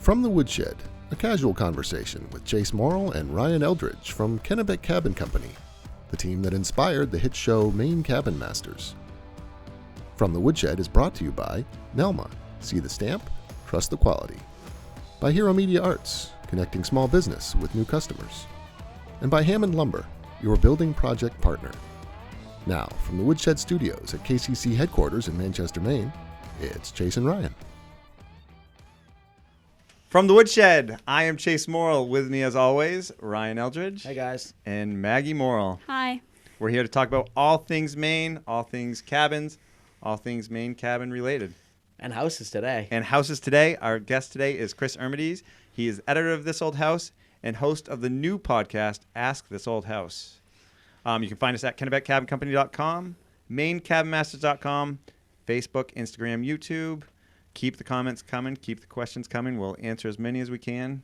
From the Woodshed, a casual conversation with Chase Morrill and Ryan Eldridge from Kennebec Cabin Company, the team that inspired the hit show Maine Cabin Masters. From the Woodshed is brought to you by Nelma, see the stamp, trust the quality. By Hero Media Arts, connecting small business with new customers. And by Hammond Lumber, your building project partner. Now, from the Woodshed Studios at KCC headquarters in Manchester, Maine, it's Chase and Ryan. From the Woodshed, I am Chase Morrill. With me, as always, Ryan Eldridge. Hey, guys. And Maggie Morrill. Hi. We're here to talk about all things Maine, all things cabins, all things Maine cabin related. And houses today. And houses today. Our guest today is Chris Ermides. He is editor of This Old House and host of the new podcast, Ask This Old House. You can find us at KennebecCabinCompany.com, MaineCabinMasters.com, Facebook, Instagram, YouTube. Keep the comments coming. Keep the questions coming. We'll answer as many as we can,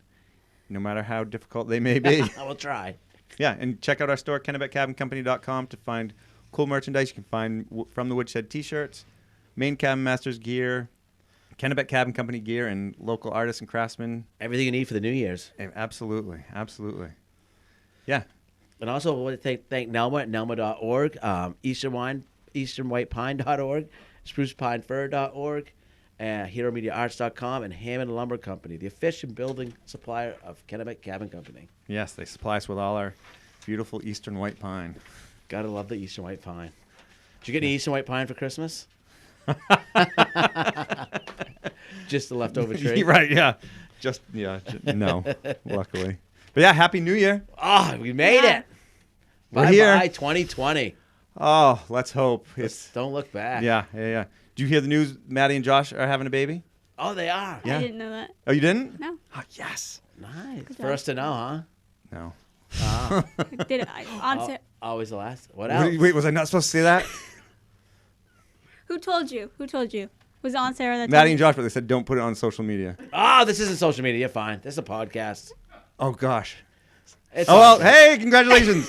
no matter how difficult they may be. We'll try. Yeah, and check out our store, KennebecCabinCompany.com, to find cool merchandise. You can find From the Woodshed t-shirts, Maine Cabin Masters gear, Kennebec Cabin Company gear, and local artists and craftsmen. Everything you need for the New Year's. Absolutely, absolutely. Yeah. And also, I want to thank Nelma at Nelma.org, EasternWhitePine.org, SprucePineFur.org, HeroMediaArts.com, and Hammond Lumber Company, the official building supplier of Kennebec Cabin Company. Yes, they supply us with all our beautiful Eastern White Pine. Gotta love the Eastern White Pine. Did you get any Eastern White Pine for Christmas? Just the leftover tree? Right, yeah. No, luckily. But yeah, Happy New Year. Oh, we made it. We're here. Bye-bye 2020. Oh, let's hope. Don't look back. Yeah. Did you hear the news? Maddie and Josh are having a baby? Oh, they are. Yeah. I didn't know that. Oh, you didn't? No. Oh, yes. Nice. Good First to know, huh? No. Oh. Did it? Always the last. What else? Wait, was I not supposed to say that? Who told you? Was it on Sarah that Maddie and Josh, but they said don't put it on social media. Oh, this isn't social media. You're fine. This is a podcast. Oh, gosh. It's well, hey, congratulations.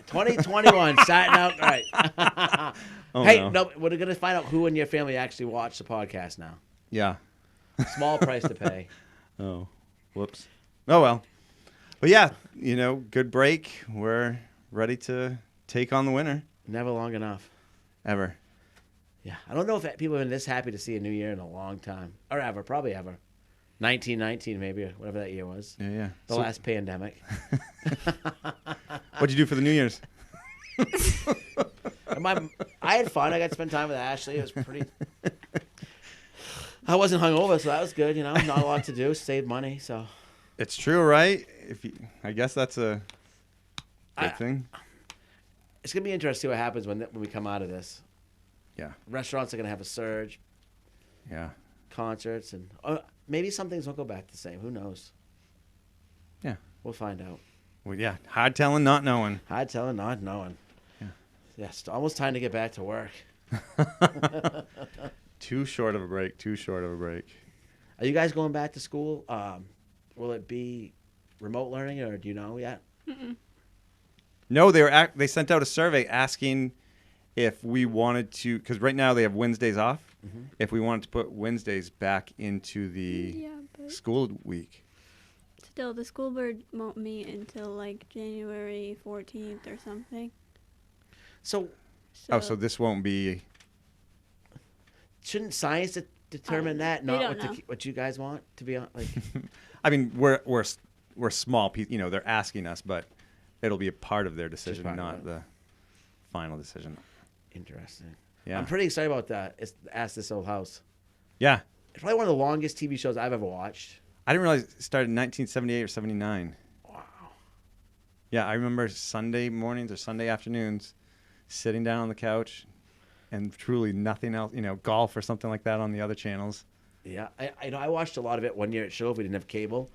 2021, starting out right. Oh, hey, no, we're going to find out who in your family actually watched the podcast now. Yeah. Small price to pay. Oh, whoops. Oh, well. But yeah, good break. We're ready to take on the winter. Never long enough. Ever. Yeah. I don't know if people have been this happy to see a new year in a long time. Or ever. Probably ever. 1919 maybe, or whatever that year was. Yeah. The last pandemic. What'd you do for the New Year's? I had fun. I got to spend time with Ashley. It was pretty... I wasn't hungover, so that was good. Not a lot to do. Save money, so... It's true, right? I guess that's a good thing. It's going to be interesting to see what happens when we come out of this. Yeah. Restaurants are going to have a surge. Yeah. Concerts, and maybe some things won't go back the same. Who knows? Yeah. We'll find out. Well, yeah. Hard telling, not knowing. Hard telling, not knowing. Yeah. Yes, almost time to get back to work. Too short of a break. Are you guys going back to school? Will it be remote learning, or do you know yet? Mm-mm. No, they sent out a survey asking if we wanted to, because right now they have Wednesdays off, if we wanted to put Wednesdays back into the school week. Still, the school board won't meet until like January 14th or something. So this won't be... Shouldn't science determine that, they not don't know. what you guys want to be on? Like, I mean, we're small people. They're asking us, but it'll be a part of their decision, not the final decision. Interesting. Yeah. I'm pretty excited about that. It's Ask This Old House. Yeah. It's probably one of the longest TV shows I've ever watched. I didn't realize it started in 1978 or 79. Wow. Yeah, I remember Sunday mornings or Sunday afternoons sitting down on the couch and truly nothing else, golf or something like that on the other channels. Yeah, I watched a lot of it one year at Show. We didn't have cable,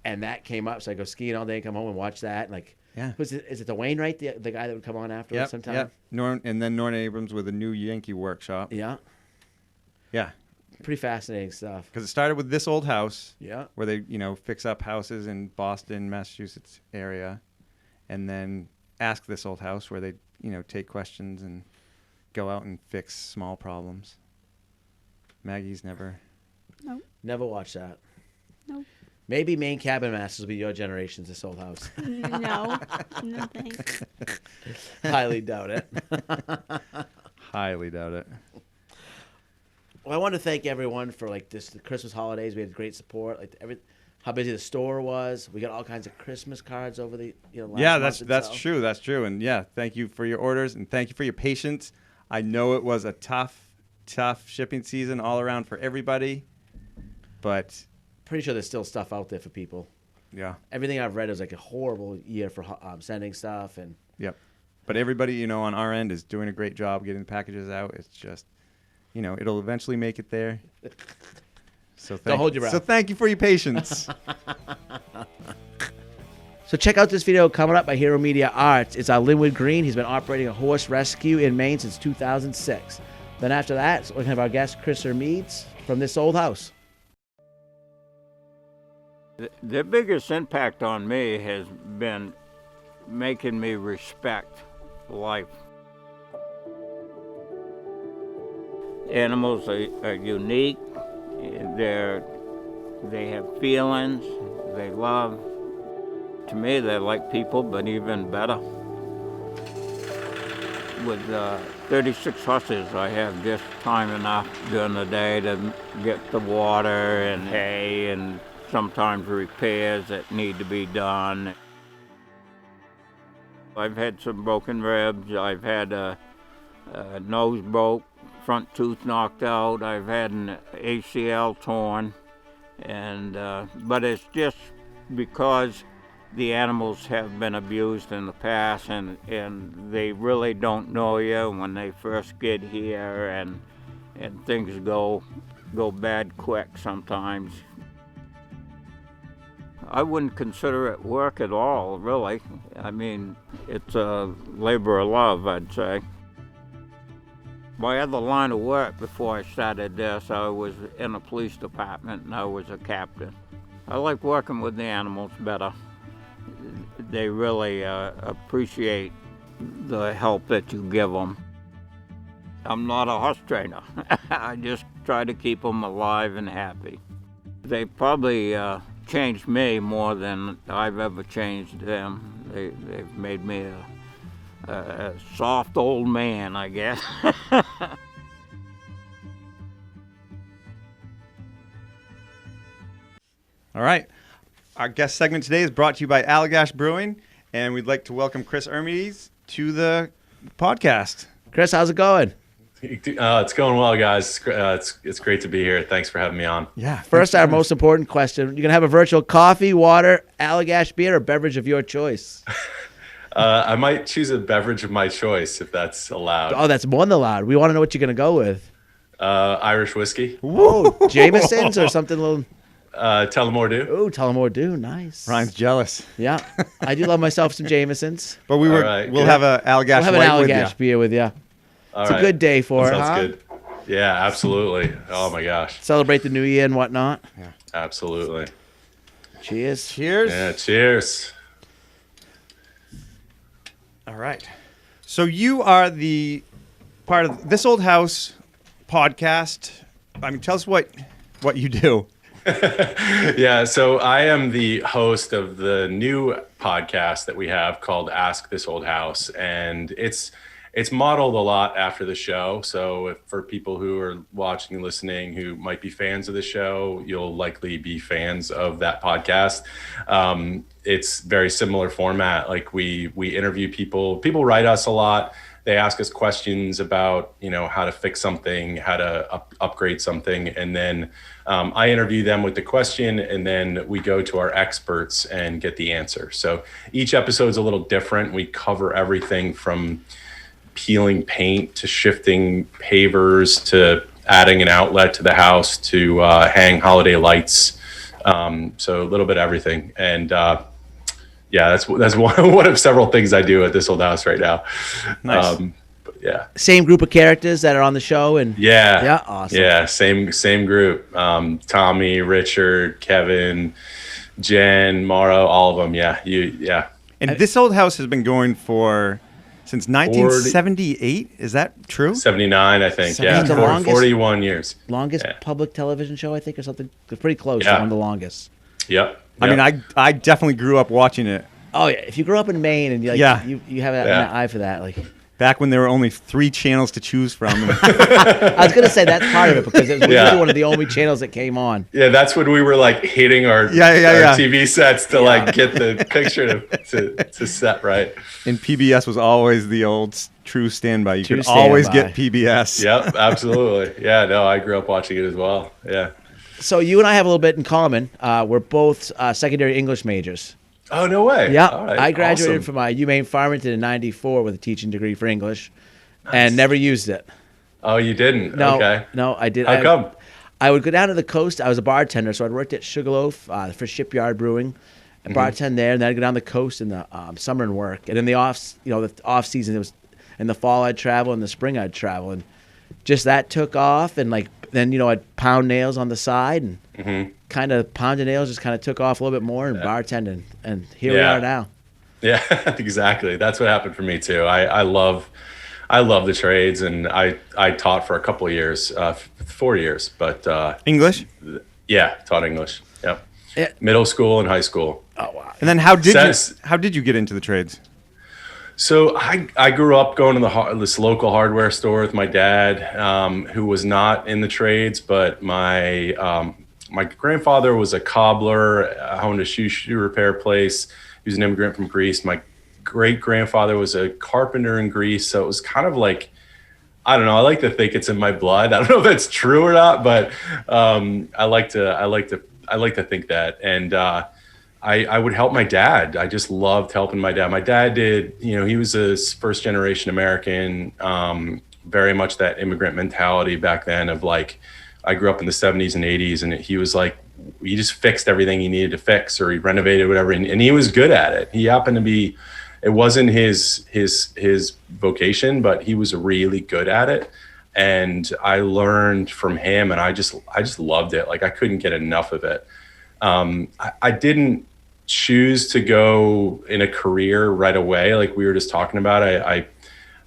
and that came up. So I go skiing all day, come home and watch that. Yeah. Is it the Wainwright, the guy that would come on afterwards sometime? Yep. And then Norton Abrams with a new Yankee workshop. Yeah. Yeah. Pretty fascinating stuff. Because it started with This Old House. Yeah. Where they, fix up houses in Boston, Massachusetts area. And then Ask This Old House, where they, take questions and go out and fix small problems. Maggie's never... Nope. Never watched that. Nope. Maybe Maine Cabin Masters will be your generation's This Old House. No. No thanks. Highly doubt it. Highly doubt it. Well, I want to thank everyone for the Christmas holidays. We had great support. How busy the store was. We got all kinds of Christmas cards over the last Yeah, month that's or so. true. That's true. And yeah, thank you for your orders and thank you for your patience. I know it was a tough shipping season all around for everybody, but Pretty sure there's still stuff out there for people. yeah, Everything I've read is a horrible year for sending stuff, and yep. But everybody on our end is doing a great job getting the packages out. It's just, it'll eventually make it there. So Don't hold your breath. So thank you for your patience. So check out this video coming up by Hero Media Arts. It's Linwood Green. He's been operating a horse rescue in Maine since 2006. Then after that, we're going to have our guest, Chris Ermides, from This Old House. The biggest impact on me has been making me respect life. Animals are unique. They have feelings. They love. To me, they're like people, but even better. With 36 horses, I have just time enough during the day to get the water and hay and sometimes repairs that need to be done. I've had some broken ribs. I've had a nose broke, front tooth knocked out. I've had an ACL torn, and but it's just because the animals have been abused in the past, and they really don't know you when they first get here, and things go bad quick sometimes. I wouldn't consider it work at all, really. I mean, it's a labor of love, I'd say. My other line of work before I started this, I was in a police department and I was a captain. I like working with the animals better. They really appreciate the help that you give them. I'm not a horse trainer. I just try to keep them alive and happy. They probably changed me more than I've ever changed them. They've made me a soft old man, I guess. All right. Our guest segment today is brought to you by Allagash Brewing, and we'd like to welcome Chris Ermides to the podcast. Chris, how's it going? It's going well, guys. It's great to be here. Thanks for having me on. Yeah. First, our most important question. You're going to have a virtual coffee, water, Allagash beer, or beverage of your choice? I might choose a beverage of my choice if that's allowed. Oh, that's more than allowed. We want to know what you're going to go with. Irish whiskey. Oh, Jameson's or something a little... Tullamore Dew. Oh, Tullamore Dew. Nice. Ryan's jealous. Yeah. I do love myself some Jameson's. But All right, we'll good. have an Allagash We'll have an White with Allagash you. beer with you. All It's right. a good day for That it, sounds huh? good. Yeah, absolutely. Oh my gosh. Celebrate the new year and whatnot. Absolutely. Cheers. Cheers. Yeah, cheers. All right. So you are the part of This Old House podcast. I mean, tell us what you do. Yeah, so I am the host of the new podcast that we have called Ask This Old House, and it's modeled a lot after the show. So for people who are watching and listening who might be fans of the show, you'll likely be fans of that podcast. It's very similar format. Like we interview people. People write us a lot. They ask us questions about, how to fix something, how to upgrade something. And then I interview them with the question, and then we go to our experts and get the answer. So each episode is a little different. We cover everything from peeling paint to shifting pavers to adding an outlet to the house to hang holiday lights. So a little bit of everything. And that's one of several things I do at This Old House right now. Nice. But yeah. Same group of characters that are on the show. And Yeah. Awesome. Yeah. Same group. Tommy, Richard, Kevin, Jen, Morrow, all of them. Yeah. And This Old House has been going Since 1978, is that true? 79, I think. Yeah, That's the longest- 41 years. Longest Yeah. public television show, I think, or something. It's pretty close. Yeah. To one of the longest. Yep. I mean, I definitely grew up watching it Oh yeah, if you grew up in Maine and you you have an eye for that, like. back when there were only 3 channels to choose from. I was gonna say that's part of it because it was usually one of the only channels that came on. Yeah, that's when we were like hitting our TV sets to like get the picture to set right. And PBS was always the old true standby. You True could always standby. get PBS. Yep, absolutely. Yeah, no, I grew up watching it as well. Yeah. So you and I have a little bit in common. We're both secondary English majors. Oh, no way. Yeah, All right, I graduated awesome. from UMaine Farmington in '94 with a teaching degree for English, and never used it. Oh, you didn't? No, Okay. no, I did. How come? I would go down to the coast. I was a bartender, so I'd worked at Sugarloaf for Shipyard Brewing, and bartend there, and then I'd go down the coast in the summer and work. And in the off season, it was in the fall I'd travel, in the spring I'd travel, and just that took off. And then I'd pound nails on the side, and kind of pounding nails just kind of took off a little bit more, and bartending, and here we are now. Yeah, exactly. That's what happened for me too. I love the trades, and I taught for a couple of years, 4 years, but English? yeah, taught English. Yep. Yeah. Middle school and high school. Oh wow! And then how did you get into the trades? So I grew up going to this local hardware store with my dad, who was not in the trades, but my grandfather was a cobbler, owned a shoe repair place. He was an immigrant from Greece. My great grandfather was a carpenter in Greece, so it was kind of like, I don't know. I like to think it's in my blood. I don't know if that's true or not, but I like to think that. And I would help my dad. I just loved helping my dad. My dad did, he was a first generation American, very much that immigrant mentality back then of like, I grew up in the 70s and 80s, and he was like, he just fixed everything he needed to fix, or he renovated whatever. And he was good at it. He happened to be, it wasn't his vocation, but he was really good at it. And I learned from him, and I just loved it. Like I couldn't get enough of it. I didn't choose to go in a career right away. Like we were just talking about,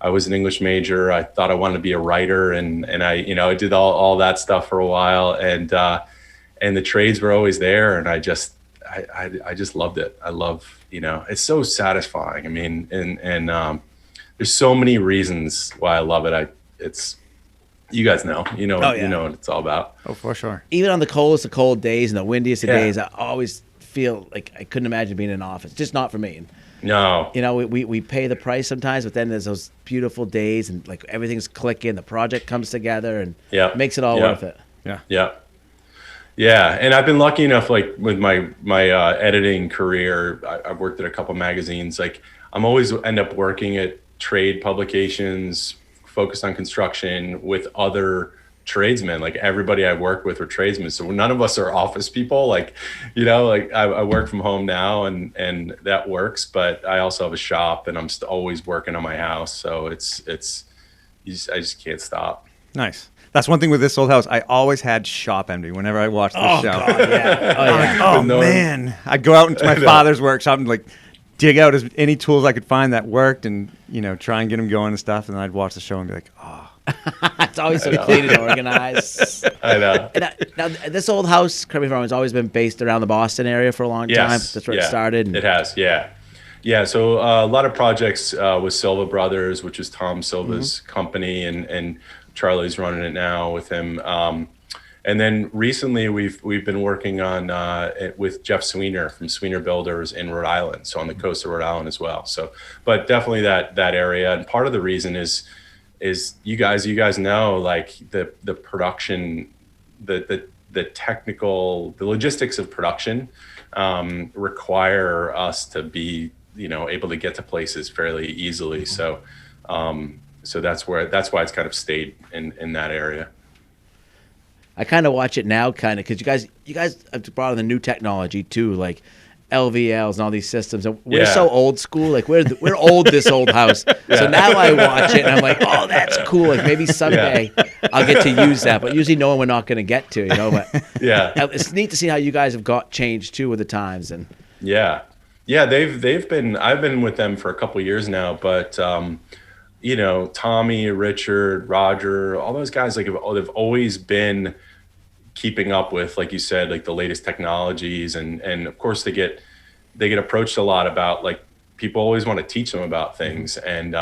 I was an English major. I thought I wanted to be a writer, and I did all that stuff for a while, and the trades were always there, and I just loved it. I love, it's so satisfying. I mean, and there's so many reasons why I love it. It's, you guys know, you know what it's all about. Oh, for sure. Even on the coldest of cold days and the windiest of days, I always feel like I couldn't imagine being in an office. Just not for me. No. We pay the price sometimes, but then there's those beautiful days, and like everything's clicking, the project comes together, and makes it all worth it. Yeah, and I've been lucky enough, like with my editing career, I've worked at a couple magazines. Like I'm always end up working at trade publications focused on construction with other tradesmen. Like everybody I work with are tradesmen, so none of us are office people. Like, I work from home now, and that works. But I also have a shop, and I'm always working on my house. So I just can't stop. Nice. That's one thing with this old house. I always had shop envy whenever I watched the show. God, yeah. Man, I'd go out into my father's workshop and like dig out any tools I could find that worked, and try and get them going and stuff. And then I'd watch the show and be like, oh. It's always so clean and organized. I know. And now this old house, correct me if I'm wrong, has always been based around the Boston area for a long time. That's where it started. It has, yeah. Yeah, so a lot of projects with Silva Brothers, which is Tom Silva's company, and Charlie's running it now with him. And then recently we've been working on with Jeff Sweener from Sweener Builders in Rhode Island, so on the coast of Rhode Island as well. So, but definitely that area, and part of the reason is you guys know, like the production, the technical, the logistics of production require us to be able to get to places fairly easily. So that's why it's kind of stayed in that area. I kind of watch it now, because you guys have brought in the new technology too, like LVLs and all these systems. And we're so old school, like we're old this old house. So now I watch it and I'm like, oh, that's cool. Like maybe someday I'll get to use that, but usually knowing we're not going to get to, But it's neat to see how you guys have got changed too with the times. And yeah, Yeah, they've been. I've been with them for a couple of years now, but you know, Tommy, Richard, Roger, all those guys like they've always been keeping up with, like you said, like the latest technologies, and of course they get approached a lot about, like, people always want to teach them about things, and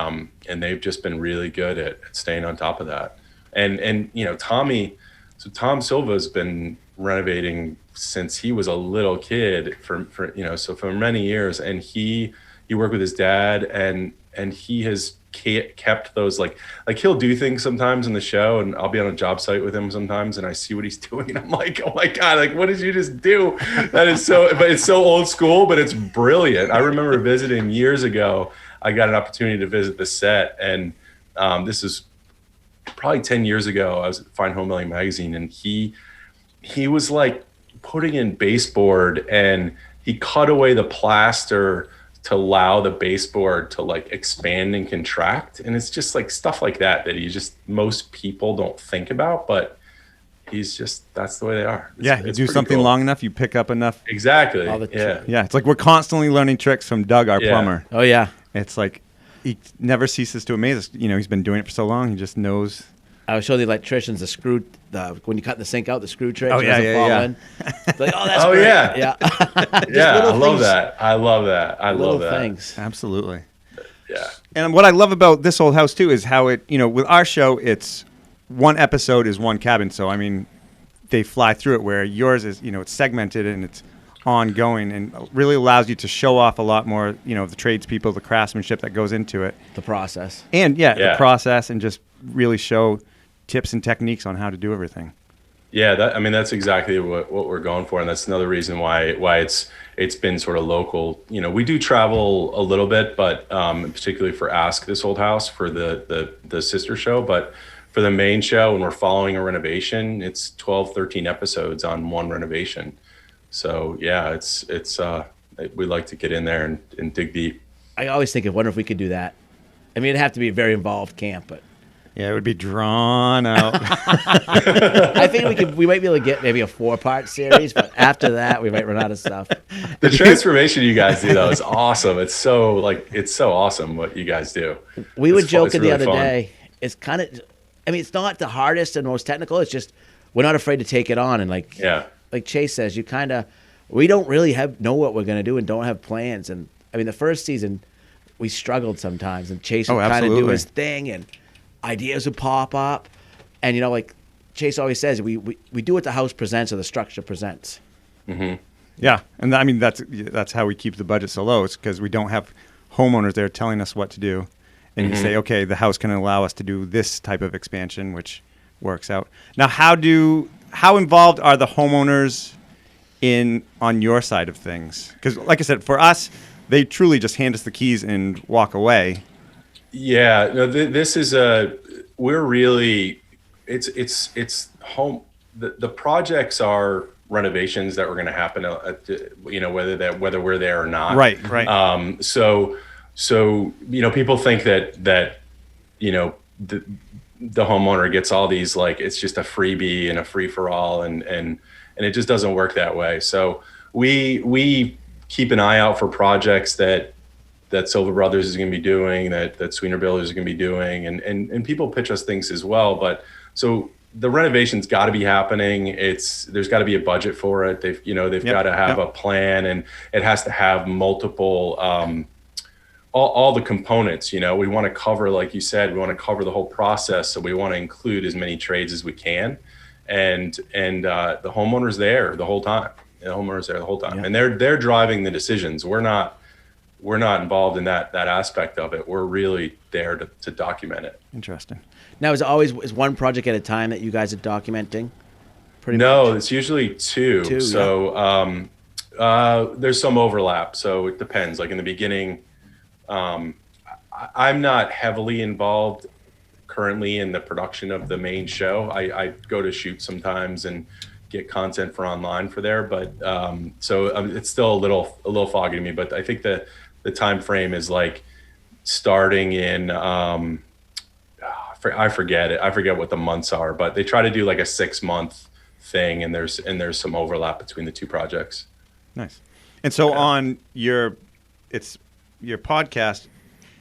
they've just been really good at staying on top of that. And you know, Tom Silva's been renovating since he was a little kid for you know, so for many years, and he worked with his dad, and he has kept those, like he'll do things sometimes in the show, and I'll be on a job site with him sometimes, and I see what he's doing, and I'm like, oh my God, like, what did you just do? That is so, but it's so old school, but it's brilliant. I remember visiting years ago. I got an opportunity to visit the set, and this is probably 10 years ago. I was at Fine Home Building magazine, and he was like putting in baseboard, and he cut away the plaster to allow the baseboard to like expand and contract. And it's just like stuff like that most people don't think about, but that's the way they are. You do something cool. Long enough, you pick up enough. Exactly. Yeah. It's like we're constantly learning tricks from Doug, our plumber. Oh yeah. It's like he never ceases to amaze us. You know, he's been doing it for so long. He just knows. I would show the electricians when you cut the sink out, the screw trick. Oh yeah. It's like, oh, that's great. Yeah. Yeah, I love that. I love that. Things. Absolutely. Yeah. And what I love about This Old House too is how it, you know, with our show, it's one episode is one cabin. So I mean, they fly through it, where yours is, you know, it's segmented and it's ongoing, and really allows you to show off a lot more, you know, the tradespeople, the craftsmanship that goes into it, the process, and the process, and just really show tips and techniques on how to do everything. Yeah, that's exactly what we're going for, and that's another reason why it's been sort of local. You know, we do travel a little bit, but particularly for Ask This Old House, for the sister show, but for the main show, when we're following a renovation, it's 12, 13 episodes on one renovation. So yeah, we like to get in there and dig deep. I always think, I wonder if we could do that. I mean, it'd have to be a very involved camp, but yeah, it would be drawn out. I think we might be able to get maybe a 4-part series, but after that, we might run out of stuff. The transformation you guys do, though, is awesome. It's so awesome what you guys do. We were joking the other day. It's kind of, I mean, it's not the hardest and most technical. It's just we're not afraid to take it on, and like Chase says, we don't really know what we're going to do and don't have plans. And I mean, the first season we struggled sometimes, and Chase would kind of do his thing, and ideas would pop up. And, you know, like Chase always says, we do what the house presents or the structure presents. Mm-hmm. Yeah. And I mean, that's how we keep the budget so low. It's because we don't have homeowners there telling us what to do. And you say, okay, the house can allow us to do this type of expansion, which works out. Now, how involved are the homeowners on your side of things? Because like I said, for us, they truly just hand us the keys and walk away. Yeah, no, this is we're really, it's home. The projects are renovations that were going to happen, you know, whether we're there or not. Right. So, you know, people think that, you know, the homeowner gets all these, like, it's just a freebie and a free for all, and it just doesn't work that way. So we keep an eye out for projects that Silver Brothers is going to be doing, that Sweener Builders is going to be doing, and people pitch us things as well. But so the renovation's got to be happening. There's got to be a budget for it. They've got to have a plan, and it has to have multiple, all the components. You know, we want to cover, like you said, we want to cover the whole process. So we want to include as many trades as we can, and the homeowner's there the whole time. And they're driving the decisions. We're not involved in that aspect of it. We're really there to document it. Interesting. Now, is one project at a time that you guys are documenting? No, it's usually two. So there's some overlap. So it depends. Like in the beginning, I'm not heavily involved currently in the production of the main show. I go to shoot sometimes and get content for online for there, but it's still a little foggy to me. But I think the time frame is like starting in I forget it. I forget what the months are, but they try to do like a 6-month thing, and there's some overlap between the two projects. Nice. And so on your it's your podcast.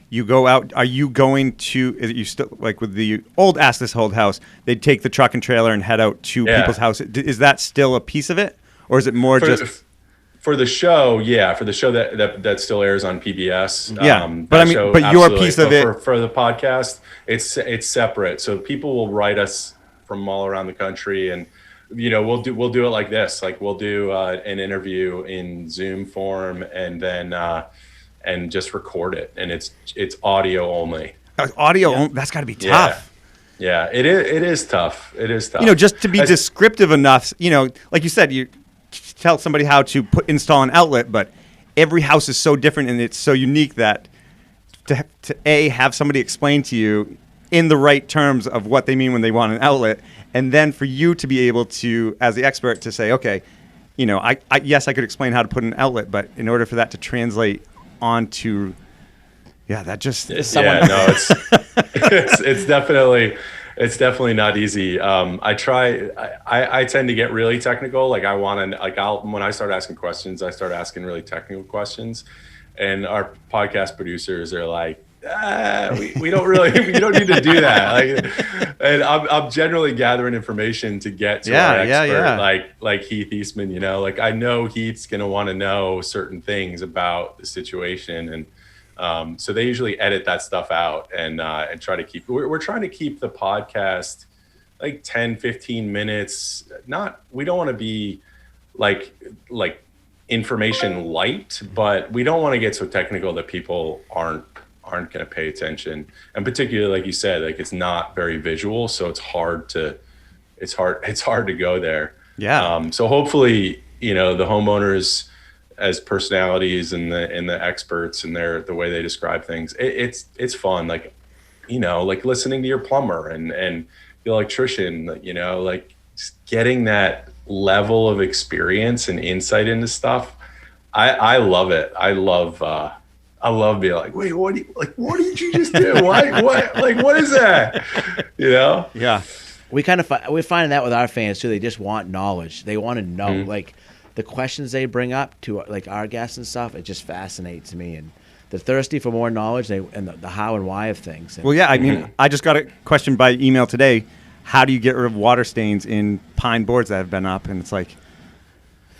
You go out. Are you going to? Is it you still like with the old Ask This Old House? They'd take the truck and trailer and head out to people's houses. Is that still a piece of it, or is it more for the show? Yeah, for the show that still airs on PBS. Yeah, but I mean, but your piece of it for the podcast, it's separate. So people will write us from all around the country, and we'll do it like this. Like we'll do an interview in Zoom form, and then. And just record it, and it's audio only. Only, that's got to be tough. Yeah, it is tough. It is tough. Just to be descriptive enough. Like you said, you tell somebody how to install an outlet, but every house is so different and it's so unique that to have somebody explain to you in the right terms of what they mean when they want an outlet, and then for you to be able to, as the expert, to say, okay, yes, I could explain how to put an outlet, but in order for that to translate onto it's definitely not easy. I tend to get really technical. Like when I start asking questions, I start asking really technical questions, and our podcast producers are like, we don't need to do that. And I'm generally gathering information to get to our expert, like Heath Eastman. I know Heath's gonna want to know certain things about the situation, and so they usually edit that stuff out and try to keep. We're trying to keep the podcast like 10-15 minutes. We don't want to be like information light, but we don't want to get so technical that people aren't going to pay attention. And particularly, like you said, like it's not very visual, so it's hard to go there. Yeah. So hopefully, the homeowners as personalities and the experts and the way they describe things, it's fun. Like, like listening to your plumber and the electrician, like just getting that level of experience and insight into stuff. I love it. I love being like, wait, what did you just do? What is that? Yeah. We're finding that with our fans too. They just want knowledge. They want to know, like the questions they bring up to like our guests and stuff. It just fascinates me, and they're thirsty for more knowledge. And the how and why of things. And, well, yeah. I mean, I just got a question by email today. How do you get rid of water stains in pine boards that have been up? And it's like,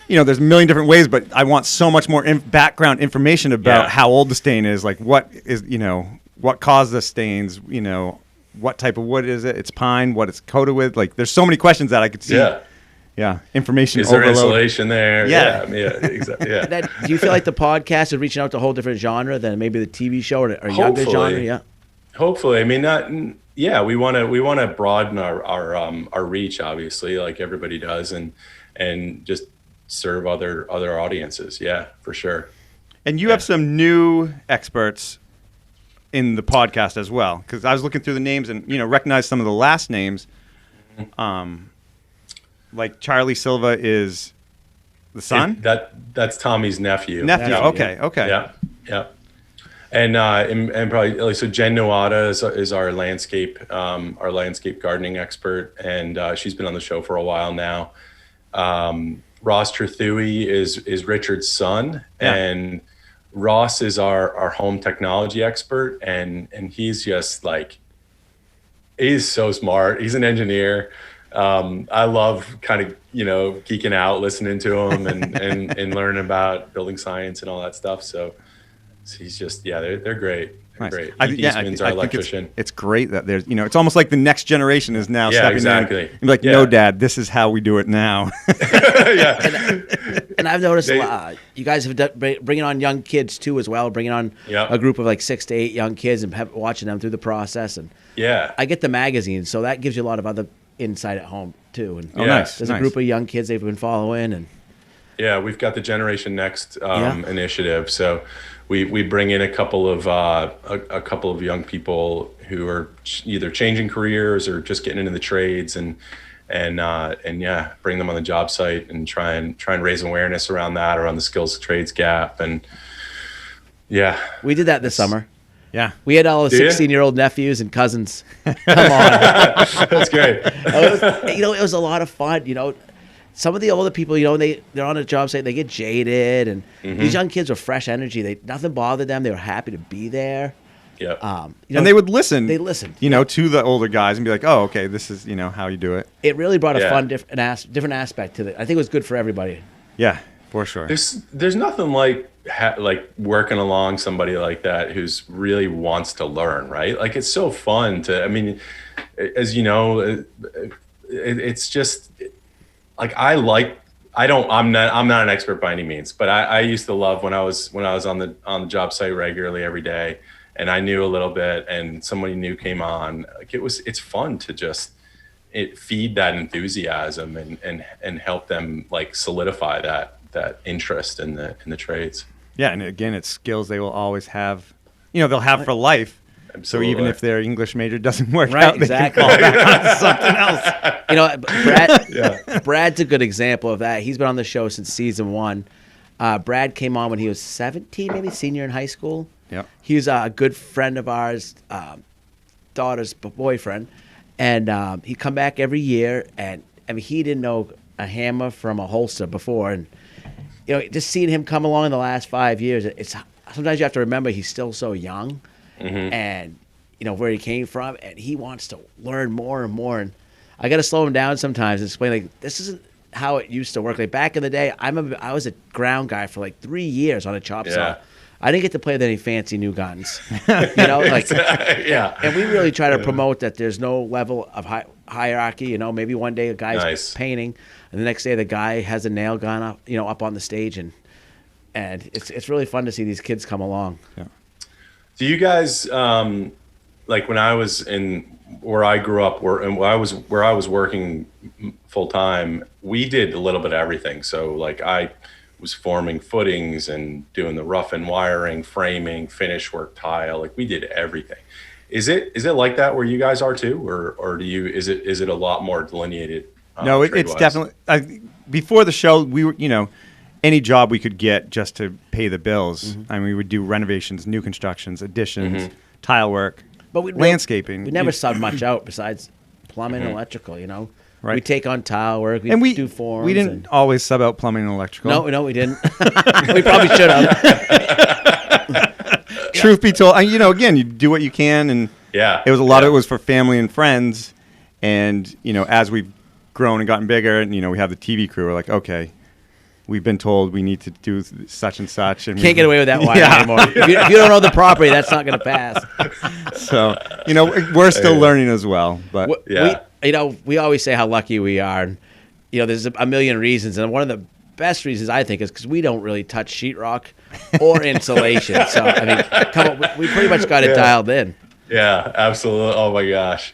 there's a million different ways, but I want so much more background information about how old the stain is, like what caused the stains, what type of wood is it? It's pine, what it's coated with. Like, there's so many questions that I could see. Yeah. Information is there overload. Insulation there? Yeah. Exactly. Yeah. Do you feel like the podcast is reaching out to a whole different genre than maybe the TV show or younger genre? Yeah. Hopefully. I mean, we want to broaden our reach, obviously, like everybody does, and just serve other audiences. Yeah, for sure. And you have some new experts in the podcast as well, because I was looking through the names and recognize some of the last names. Like Charlie Silva is the son. That's Tommy's nephew. Okay. Yeah. And probably so Jen Nuada is our landscape gardening expert, and she's been on the show for a while now. Ross Trethewey is Richard's son, and Ross is our home technology expert, and he's just like, he's so smart. He's an engineer. I love kind of, geeking out, listening to him and learning about building science and all that stuff. So he's just, they're great. They're great. Eastman's our electrician. It's great that there's, it's almost like the next generation is now stepping exactly. in. And be like, no, Dad, this is how we do it now. And I've noticed you guys have bringing on young kids too as well, bringing on a group of like 6 to 8 young kids and watching them through the process. And I get the magazine, so that gives you a lot of other insight at home too. And nice. There's a group of young kids they've been following, and we've got the Generation Next initiative. So we bring in a couple of young people who are either changing careers or just getting into the trades, and bring them on the job site and try and raise awareness around that, around the skills to trades gap. And we did that this summer. Yeah, we had all the 16-year-old nephews and cousins. Come on, that's great. it was a lot of fun. some of the older people, they're on a job site, they get jaded, and these young kids were fresh energy. Nothing bothered them. They were happy to be there. Yeah. And they would listen. They listened, to the older guys and be like, "Oh, okay, this is how you do it." It really brought a fun, different aspect to it. I think it was good for everybody. Yeah, for sure. There's nothing like working along somebody like that who's really wants to learn, right? Like it's so fun to. I mean, as you know, it's just like I'm not an expert by any means, but I used to love when I was on the job site regularly every day. And I knew a little bit, and somebody new came on. Like it's fun to just feed that enthusiasm and help them like solidify that interest in the trades. Yeah, and again, it's skills they will always have. They'll have for life. Absolutely. So even if their English major doesn't work Right, out, exactly. they can fall back on something else. Brad's a good example of that. He's been on the show since season 1. Brad came on when he was 17, maybe senior in high school. Yep. He was a good friend of ours, daughter's boyfriend, and he'd come back every year. And I mean, he didn't know a hammer from a holster before, and just seeing him come along in the last 5 years, it's sometimes you have to remember he's still so young, and where he came from, and he wants to learn more and more. And I got to slow him down sometimes and explain like this isn't how it used to work. Like back in the day, I was a ground guy for like 3 years on a chop saw. I didn't get to play with any fancy new guns, Yeah. And we really try to promote that there's no level of hierarchy. Maybe one day a guy's painting, and the next day the guy has a nail gun up on the stage, and it's really fun to see these kids come along. Yeah. Do you guys like when I was where I grew up, where I was working full time? We did a little bit of everything. So like I was forming footings and doing the rough and wiring, framing, finish work, tile. Like we did everything. Is it like that where you guys are too, or do you? Is it a lot more delineated? No, it's definitely. Before the show, we were any job we could get just to pay the bills. I mean, we would do renovations, new constructions, additions, tile work, but landscaping. We never subbed much out besides plumbing and electrical. Right. We take on tile work. We do forms. We didn't always sub out plumbing and electrical. No, we didn't. We probably should have. Truth be told, again, you do what you can, and it was a lot of it was for family and friends. And as we've grown and gotten bigger, and we have the TV crew, we're like, okay, we've been told we need to do such and such, and can't get away with that wire anymore. If you don't own the property, that's not going to pass. So we're still learning as well, but we always say how lucky we are. And, there's a million reasons, and one of the best reasons I think is because we don't really touch sheetrock or insulation. So I mean, come on, we pretty much got it dialed in. Yeah, absolutely. Oh my gosh.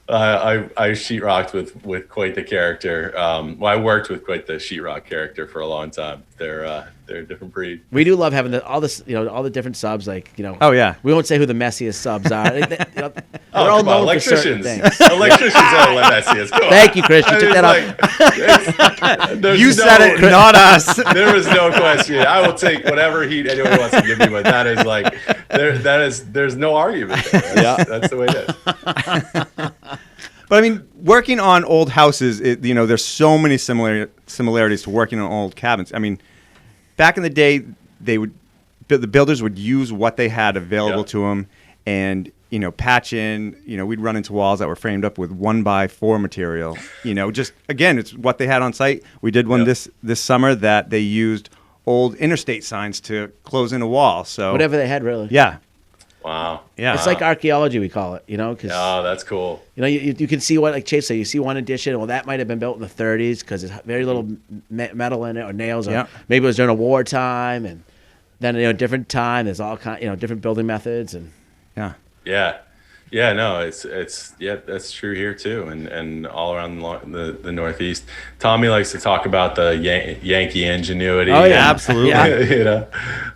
I sheetrocked with quite the character. I worked with quite the sheetrock character for a long time. They're a different breed. We do love having all the different subs. Like Oh yeah. We won't say who the messiest subs are. They're all known electricians. For certain things. Electricians are the messiest. Thank you, Chris. You took that up. You said it, not us. There was no question. I will take whatever heat anyone wants to give me, but that is like there's no argument there. That's the way it is. But I mean, working on old houses, there's so many similarities to working on old cabins. I mean, back in the day, the builders would use what they had available to them, and patch in. We'd run into walls that were framed up with 1x4 material. Just again, it's what they had on site. We did one this summer that they used old interstate signs to close in a wall. So whatever they had, really. Yeah. Wow. Yeah. It's like archaeology, we call it, Cause, oh, that's cool. You can see what, like Chase said, you see one addition, well, that might have been built in the 30s because there's very little metal in it or nails. Or maybe it was during a wartime, and then, different time, there's all different building methods. And Yeah, no, it's that's true here too, and all around the Northeast. Tommy likes to talk about the Yankee ingenuity. Oh yeah, absolutely.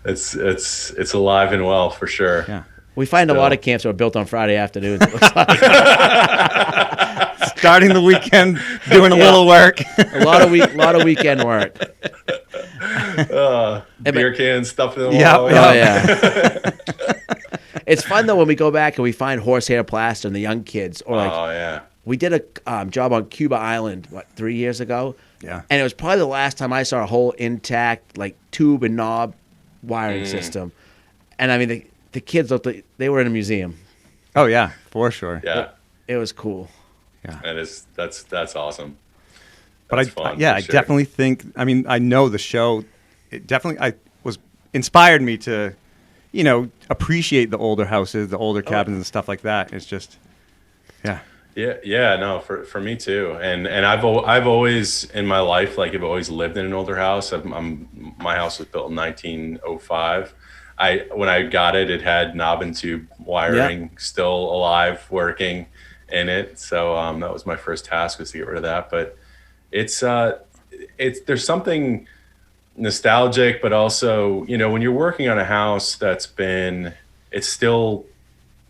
It's alive and well for sure. Yeah. We find a lot of camps that were built on Friday afternoons. It looks like. Starting the weekend, doing a little work. A lot of weekend work. Beer cans stuffed in the wall. It's fun though when we go back and we find horsehair plaster in the young kids, or like we did a job on Cuba Island, 3 years ago? Yeah. And it was probably the last time I saw a whole intact, like, tube and knob wiring system. And, I mean, the kids looked like they were in a museum. Oh, yeah, for sure. Yeah. It was cool. Yeah. That's awesome. But That's fun, I for sure. definitely think, I mean, I know the show, it definitely inspired me to, appreciate the older houses, the older cabins and stuff like that. It's just, yeah. Yeah, no, for me too. And I've always in my life, like, I've always lived in an older house. My house was built in 1905. When I got it, it had knob and tube wiring still alive, working in it. So that was my first task, was to get rid of that. But it's there's something nostalgic, but also, when you're working on a house that's it's still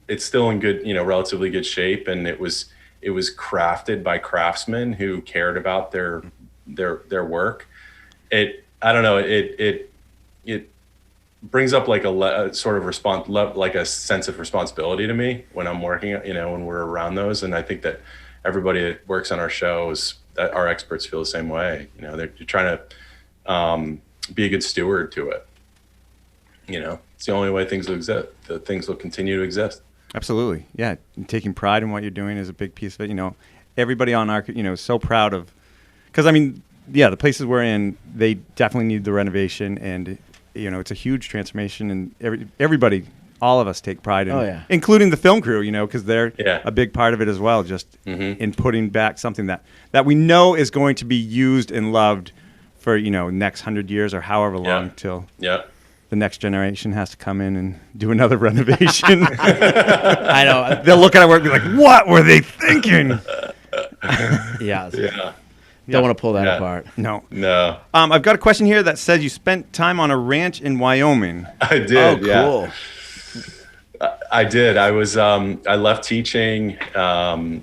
in good, relatively good shape, and it was crafted by craftsmen who cared about their work. I don't know, it brings up like a sort of like a sense of responsibility to me when I'm working, when we're around those. And I think that everybody that works on our shows, that our experts feel the same way. You're trying to be a good steward to it. It's the only way things will exist. The things will continue to exist. Absolutely. Yeah. And taking pride in what you're doing is a big piece of it. Everybody on our, is so proud of, because I mean, yeah, the places we're in, they definitely need the renovation, and, it's a huge transformation, and everybody, all of us take pride in, including the film crew, because they're a big part of it as well, just in putting back something that we know is going to be used and loved for, next 100 years or however long till the next generation has to come in and do another renovation. I know. They'll look at our work and be like, what were they thinking? Yeah. Yeah. Don't want to pull that apart. No. I've got a question here that says you spent time on a ranch in Wyoming. I did. Oh, cool. Yeah. I did. I was. I left teaching and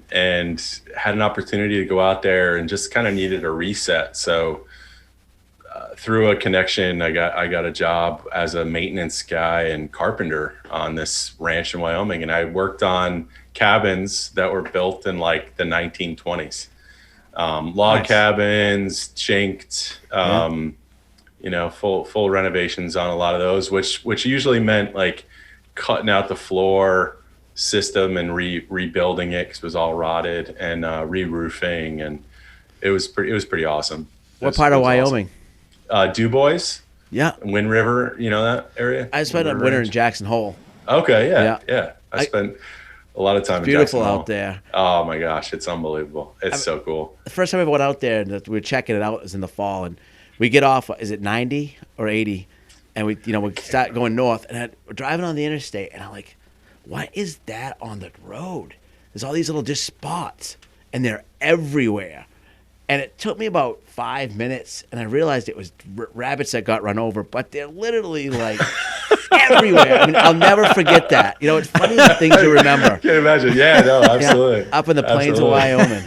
had an opportunity to go out there, and just kind of needed a reset. So through a connection, I got a job as a maintenance guy and carpenter on this ranch in Wyoming, and I worked on cabins that were built in like the 1920s. Log cabins, chinked, full renovations on a lot of those, which usually meant like cutting out the floor system and rebuilding it, because it was all rotted, and re-roofing, and it was pretty awesome. What part of Wyoming? Awesome. Du Bois. Yeah. Wind River, that area? I spent a winter in Jackson Hole. Okay, yeah. I spent a lot of time in Jackson beautiful Hole. Out there. Oh my gosh, it's unbelievable. It's so cool. The first time I went out there, and we were checking it out, was in the fall, and we get off, is it 90 or 80? And we start going north, and we're driving on the interstate, and I'm like, what is that on the road? There's all these little just spots, and they're everywhere. And it took me about 5 minutes, and I realized it was rabbits that got run over, but they're literally like everywhere. I mean, I'll never forget that. It's funny the things you remember. Can't imagine. Yeah, no, absolutely. Up in the plains of Wyoming.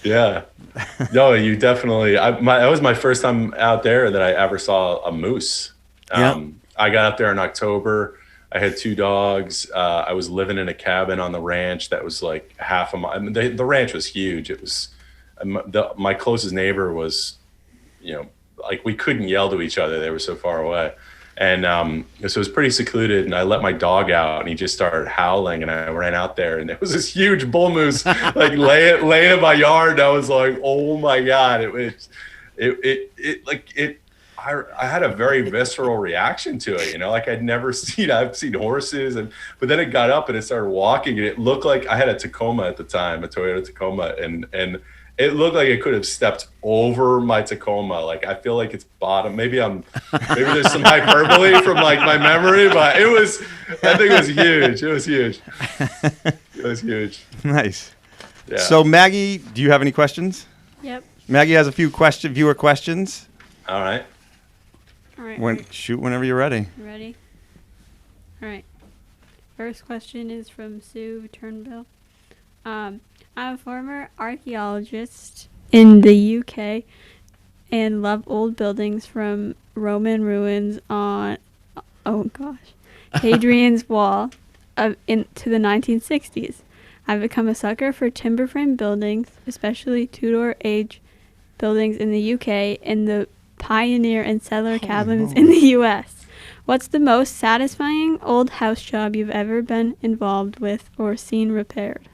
Yeah. No, you definitely. That was my first time out there that I ever saw a moose. I got up there in October. I had 2 dogs. I was living in a cabin on the ranch that was like half a mile. I mean, the ranch was huge. It was my closest neighbor was, like, we couldn't yell to each other. They were so far away. And so it was pretty secluded, and I let my dog out, and he just started howling, and I ran out there, and there was this huge bull moose like laying in my yard. And I was like, oh my God. I had a very visceral reaction to it, like I've seen horses, but then it got up and it started walking, and it looked like I had a Tacoma at the time, a Toyota Tacoma, and it looked like it could have stepped over my Tacoma. Like, I feel like it's bottom. Maybe there's some hyperbole from like my memory, but I think it was huge. It was huge. Nice. Yeah. So Maggie, do you have any questions? Yep. Maggie has a few viewer questions. All right. Shoot whenever you're ready. Ready? All right. First question is from Sue Turnbill. I'm a former archaeologist in the UK and love old buildings from Roman ruins on, Hadrian's Wall into the 1960s. I've become a sucker for timber frame buildings, especially Tudor age buildings in the UK and the pioneer and settler cabins in the US. What's the most satisfying old house job you've ever been involved with or seen repaired?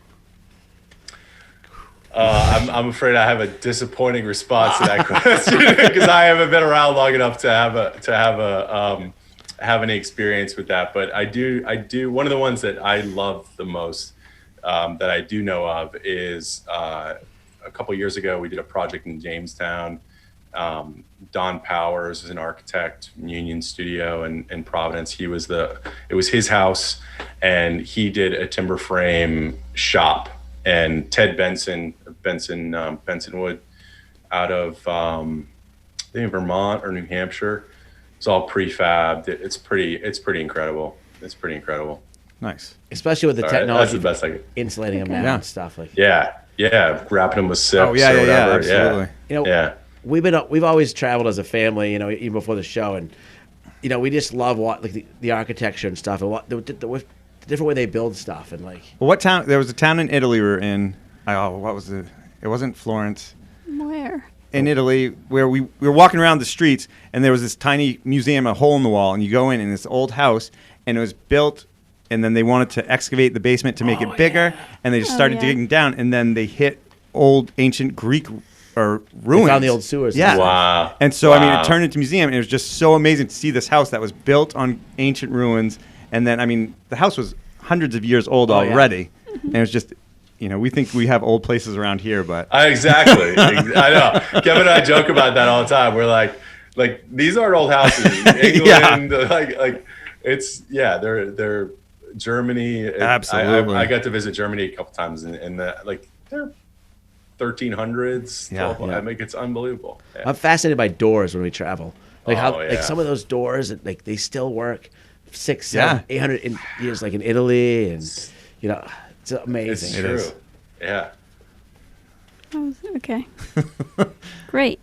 I'm afraid I have a disappointing response to that question because I haven't been around long enough to have any experience with that. But I do. One of the ones that I love the most that I do know of is a couple years ago we did a project in Jamestown. Don Powers is an architect in Union Studio in Providence. It was his house, and he did a timber frame shop. And Ted Benson Wood, out of I think Vermont or New Hampshire, it's all prefabbed. It's pretty incredible. It's pretty incredible. Nice, especially with the technology, that's the best insulating them now and stuff like. Yeah, wrapping them with zips. Oh yeah, or whatever. Absolutely. Yeah. We've always traveled as a family, even before the show, and we just love the architecture and stuff, and what the different way they build stuff, and like. Well, what town? There was a town in Italy we were in. What was it? It wasn't Florence. Where? In Italy, where we were walking around the streets, and there was this tiny museum, a hole in the wall, and you go in this old house, and it was built, and then they wanted to excavate the basement to make it bigger, and they just started digging down, and then they hit old ancient Greek or ruins. They found the old sewers. Yeah. Wow. And so, I mean, it turned into a museum, and it was just so amazing to see this house that was built on ancient ruins. And then, I mean, the house was hundreds of years old already. And it was just, we think we have old places around here, but. Exactly. I know. Kevin and I joke about that all the time. We're like these aren't old houses. England, they're Germany. Absolutely. I got to visit Germany a couple times, and they're 1300s. Yeah. I mean, it's unbelievable. Yeah. I'm fascinated by doors when we travel. Like some of those doors, they still work 600, 700, 800 years, like in Italy, and it's amazing. It's true. Yeah. Okay. Great.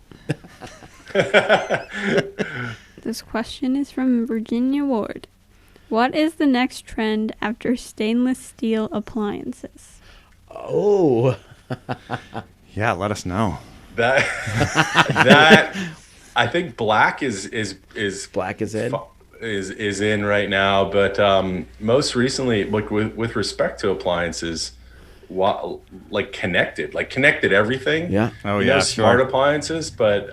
This question is from Virginia Ward. What is the next trend after stainless steel appliances? Oh. Yeah, let us know. That I think black is Black is in. Is in right now, but most recently, like with respect to appliances, connected everything. Yeah. Oh yeah. Smart appliances, but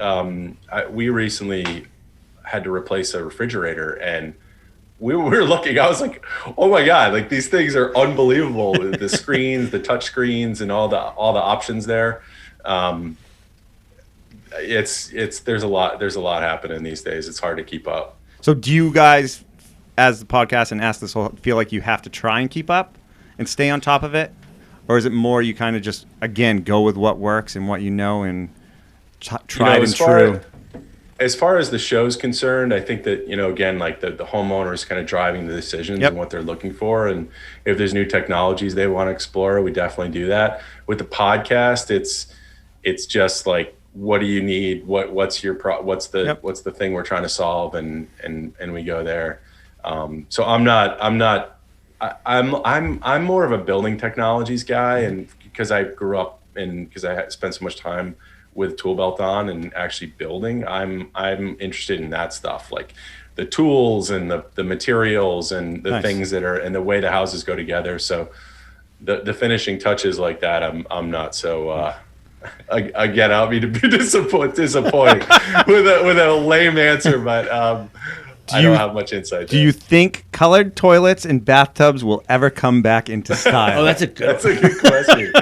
we recently had to replace a refrigerator, and we were looking. I was like, oh my god, like these things are unbelievable. The screens, the touch screens, and all the options there. There's a lot happening these days. It's hard to keep up. So do you guys, as the podcast and Ask This Whole, feel like you have to try and keep up and stay on top of it? Or is it more you kind of just, again, go with what works and what and tried and true? As far as the show's concerned, I think that, again, like the homeowner is kind of driving the decisions and what they're looking for. And if there's new technologies they want to explore, we definitely do that. With the podcast, it's just like, what do you need? What's the thing we're trying to solve, and we go there. So I'm more of a building technologies guy, and because I grew up because I spent so much time with tool belt on and actually building, I'm interested in that stuff, like the tools and the materials and the things that are and the way the houses go together. So the finishing touches like that, I'm not so. Again, I don't mean to be disappointing with a lame answer, but I don't have much insight. Do you think colored toilets and bathtubs will ever come back into style? Oh, that's a good question.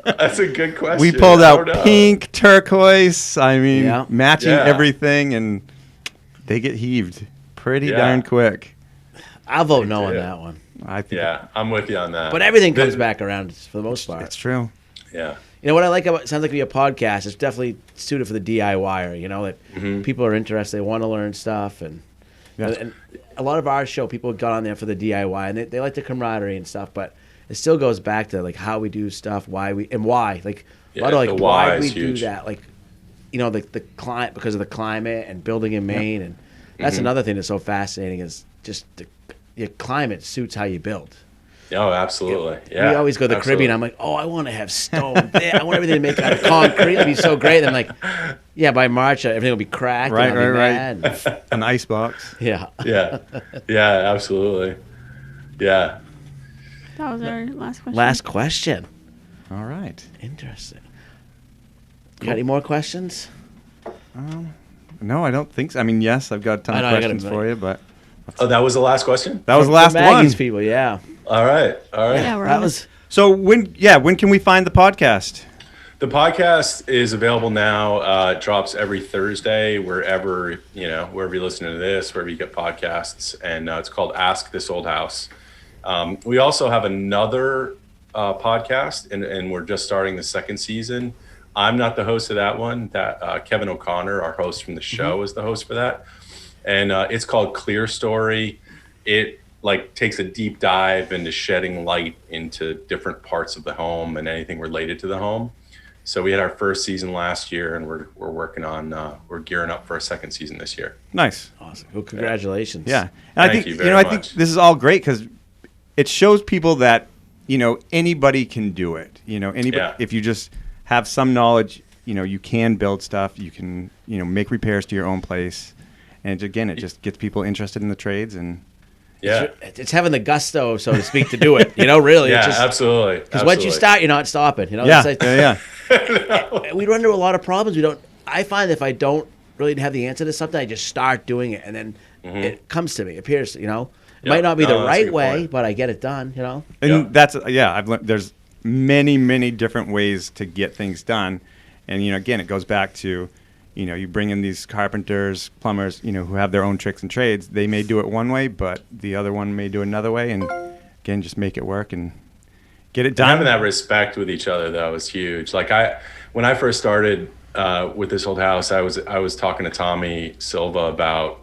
That's a good question. We pulled out pink, turquoise. I mean, matching everything, and they get heaved pretty darn quick. I'll vote no on that one. I think. Yeah, I'm with you on that. But everything comes back around for the most part. It's true. Yeah. What I like about it sounds like a podcast. It's definitely suited for the DIYer. That people are interested, they want to learn stuff, and a lot of our show, people got on there for the DIY, and they like the camaraderie and stuff. But it still goes back to like how we do stuff, why, like a lot of why we do that, the climate, because of the climate and building in Maine, and that's another thing that's so fascinating is just your climate suits how you build. Oh, absolutely. Yeah. We always go to the absolutely. Caribbean. I'm like, oh, I want to have stone. I want everything to make out of concrete. It'd be so great. And I'm like, yeah, by March, everything will be cracked. Right, and I'll be right, mad. And- An ice box. yeah. Yeah. Yeah, absolutely. Yeah. That was our last question. Last question. All right. Interesting. You got any more questions? No, I don't think so. I mean, yes, I've got a ton I of know, I got questions a for you, but Oh, that was the last question? that was the For last one. Maggie's people, yeah. All right. Yeah, we're That on. was So when can we find the podcast? The podcast is available now. It drops every Thursday, wherever you listen to this, wherever you get podcasts. And it's called Ask This Old House. We also have another podcast, and we're just starting the second season. I'm not the host of that one. That Kevin O'Connor, our host from the show, is the host for that. And it's called Clear Story. It takes a deep dive into shedding light into different parts of the home and anything related to the home. So we had our first season last year, and we're working on we're gearing up for a second season this year. Nice. awesome. Well, congratulations. Yeah. And Thank you very I think much. this is all great because it shows people that, anybody can do it. Anybody, Yeah. if you just have some knowledge, you can build stuff, you can, make repairs to your own place. And again, it just gets people interested in the trades and Yeah. It's having the gusto, so to speak, to do it. Really. Yeah, It's just, absolutely. because once you start, you're not stopping. yeah, It's like- yeah. we run into a lot of problems. I find if I don't really have the answer to something, I just start doing it, and then it comes to me. It appears, It might not be the No, that's a right good way, point. but I get it done. And Yeah. that's I've learned there's many different ways to get things done, and again, it goes back to you bring in these carpenters, plumbers, who have their own tricks and trades. They may do it one way, but the other one may do another way, and again, just make it work and get it done. Having that respect with each other though is huge. When I first started with this old house, I was talking to Tommy Silva about,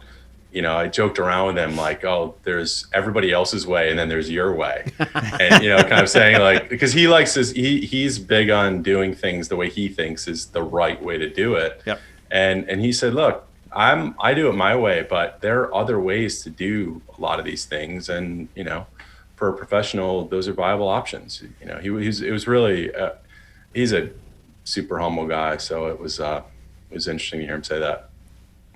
I joked around with him like, oh, there's everybody else's way and then there's your way, and kind of saying because he likes he's big on doing things the way he thinks is the right way to do it. Yep. And he said, look, I do it my way, but there are other ways to do a lot of these things, and for a professional, those are viable options. It was really he's a super humble guy, so it was interesting to hear him say that.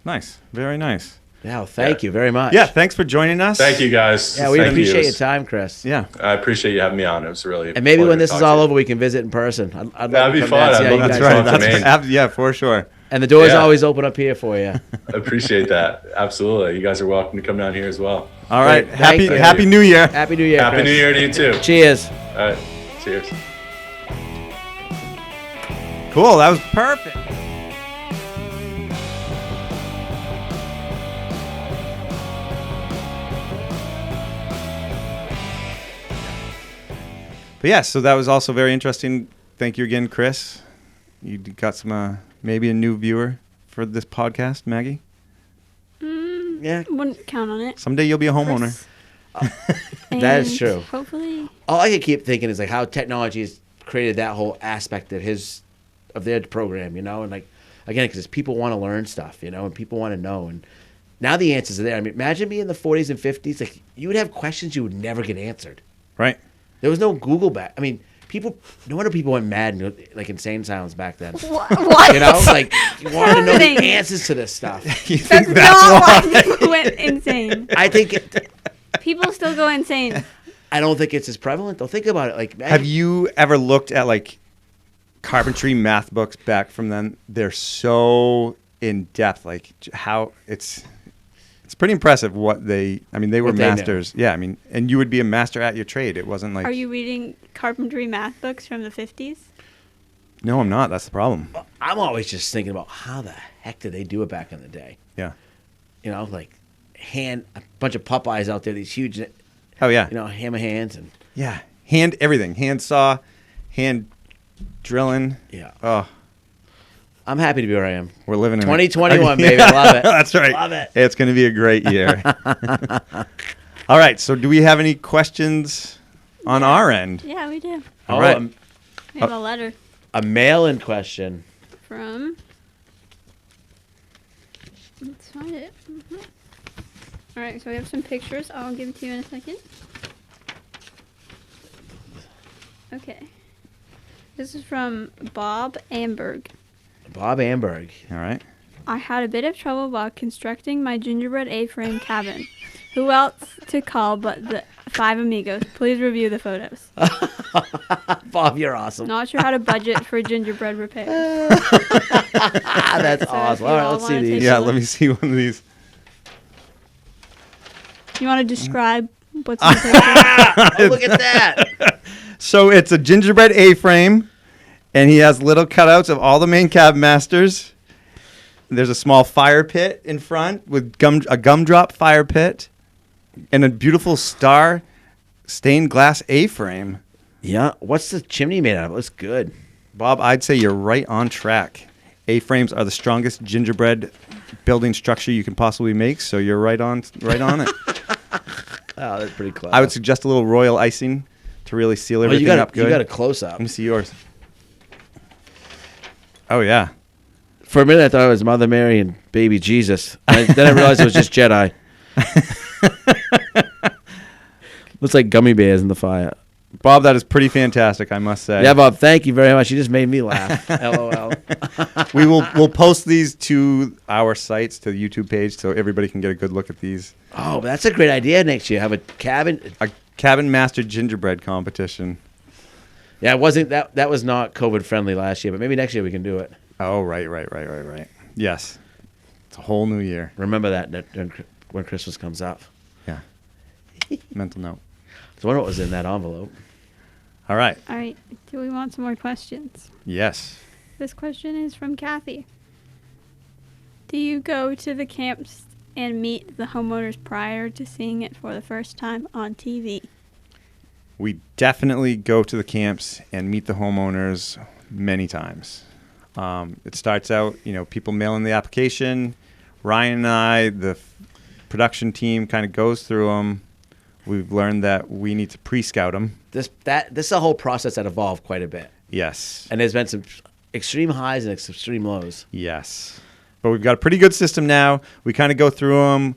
Nice, very nice. Yeah, well, thank you very much. Yeah, thanks for joining us. Thank you guys. Yeah, we Thank you. appreciate your time, Chris. Yeah, I appreciate you having me on. It was really And maybe a when pleasure this to is talk all to you. over, we can visit in person. I'd That'd be love to come fun. down and see I'd how you love that's to guys right. talk do to it. That's Maine. yeah, for sure. And the door's Yeah. always open up here for you. I appreciate that. Absolutely. You guys are welcome to come down here as well. All right, Great. Thank you. happy New Year. Happy New Year, Happy Chris. New Year to you too. Cheers. All right. Cheers. Cool, that was perfect. But yeah, so that was also very interesting. Thank you again, Chris. You got some maybe a new viewer for this podcast, Maggie. Yeah, Wouldn't count on it. Someday you'll be a homeowner. That is And true. Hopefully, all I can keep thinking is how technology has created that whole aspect of their program, and again, because people want to learn stuff, and people want to know, and now the answers are there. I mean, imagine me in the 40s and 50s, you would have questions you would never get answered. Right. There was no Google back. I mean, no wonder people went mad and insane sounds back then. what? You wanted to know the Happening. answers to this stuff. You think That's that's not why? why people went insane. I think People still go insane. I don't think it's as prevalent. Though think about it. Have you ever looked at carpentry math books back from then? They're so in depth, how it's pretty impressive what they. I mean, they were What they knew. masters. Yeah, I mean, and you would be a master at your trade. It wasn't like. Are you reading carpentry math books from the 50s? No, I'm not. That's the problem. I'm always just thinking about how the heck did they do it back in the day? Yeah. A bunch of Popeyes out there, these huge, Oh yeah. hammer hands and Yeah. Hand everything. Hand saw, hand drilling. yeah. Oh, I'm happy to be where I am. we're living in 2021, baby. I love it. That's right. Love it. It's going to be a great year. All right. So, do we have any questions on our end? Yeah, we do. All right. We have a letter A mail-in question. from. Let's find it. All right, so we have some pictures. I'll give it to you in a second. Okay. This is from Bob Amberg. Bob Amberg. All right. I had a bit of trouble while constructing my gingerbread A-frame cabin. Who else to call but the 5 amigos? Please review the photos. Bob, you're awesome. Not sure how to budget for gingerbread repairs. That's So awesome. if All you right, all let's see wanna these. take Yeah, a let look. me see one of these. You want to describe what's in the picture? Oh, look at that. So it's a gingerbread A-frame, and he has little cutouts of all the Maine Cabin Masters. There's a small fire pit in front with a gumdrop fire pit, and a beautiful star stained glass A-frame. Yeah. What's the chimney made out of? It looks good. Bob, I'd say you're right on track. A-frames are the strongest gingerbread building structure you can possibly make, so you're right on it. Oh, that's pretty clever. I would suggest a little royal icing to really seal Oh, everything up good. You got a close up. Let me see yours. Oh, yeah. For a minute, I thought it was Mother Mary and baby Jesus. Then I realized it was just Jedi. Looks like gummy bears in the fire. Bob, that is pretty fantastic, I must say. Yeah, Bob, thank you very much. You just made me laugh. LOL. We'll post these to our sites, to the YouTube page, so everybody can get a good look at these. Oh, that's a great idea next year. Have a cabin. A Cabin Master gingerbread competition. Yeah, it wasn't that was not COVID friendly last year, but maybe next year we can do it. Oh, right. Yes. It's a whole new year. Remember that when Christmas comes up. Yeah. Mental note. So I wonder what was in that envelope. All right. All right. Do we want some more questions? Yes. This question is from Kathy. Do you go to the camps and meet the homeowners prior to seeing it for the first time on TV? We definitely go to the camps and meet the homeowners many times. It starts out, people mail in the application. Ryan and I, the production team, kind of goes through them. We've learned that we need to pre-scout them. This is a whole process that evolved quite a bit. Yes. And there's been some extreme highs and extreme lows. Yes. But we've got a pretty good system now. We kind of go through them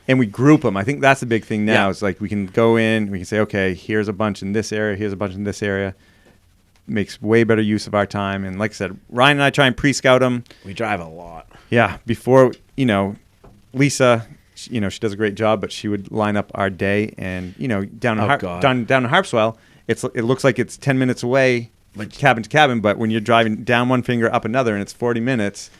and we group them. I think that's the big thing now. Yeah. It's like we can go in, we can say, okay, here's a bunch in this area, here's a bunch in this area. Makes way better use of our time. And like I said, Ryan and I try and pre-scout them. We drive a lot. Yeah. Before, Lisa, she does a great job, but she would line up our day and, down in Harpswell, it looks like it's 10 minutes away, like cabin to cabin, but when you're driving down one finger, up another, and it's 40 minutes,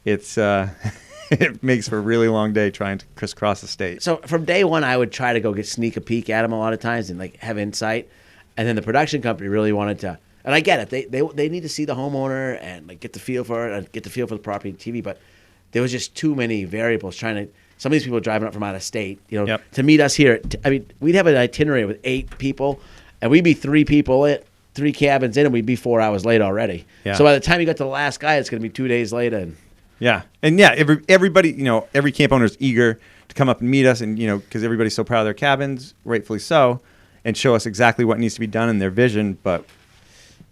it's it makes for a really long day trying to crisscross the state. So from day one, I would try to sneak a peek at them a lot of times and have insight. And then the production company really wanted to, and I get it, they need to see the homeowner and get the feel for it and get the feel for the property and TV, but there was just too many variables some of these people driving up from out of state, Yep. to meet us here. We'd have an itinerary with 8 people, and we'd be 3 people at 3 cabins in, and we'd be 4 hours late already. Yeah. So by the time you got to the last guy, it's going to be 2 days later. And everybody, every camp owner is eager to come up and meet us, and because everybody's so proud of their cabins, rightfully so, and show us exactly what needs to be done in their vision. But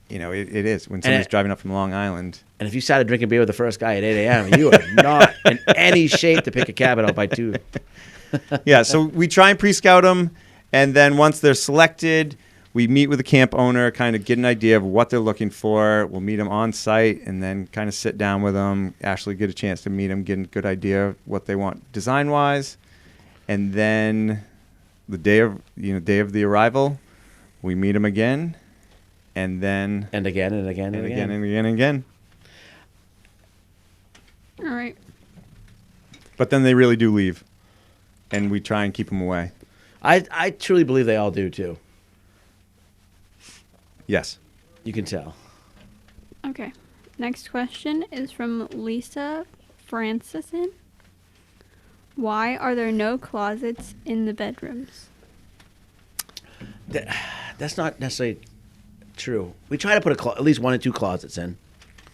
it is when somebody's driving up from Long Island. And if you started drinking beer with the first guy at 8 a.m., you are not in any shape to pick a cabin out by 2. Yeah, so we try and pre-scout them, and then once they're selected, we meet with the camp owner, kind of get an idea of what they're looking for. We'll meet them on site, and then kind of sit down with them, actually get a chance to meet them, get a good idea of what they want design-wise, and then the day of the arrival, we meet them again, and then And again and again and again. and again and again. All right. But then they really do leave, and we try and keep them away. I truly believe they all do, too. Yes. You can tell. Okay. Next question is from Lisa Francison. Why are there no closets in the bedrooms? That's not necessarily true. We try to put at least 1 or 2 closets in.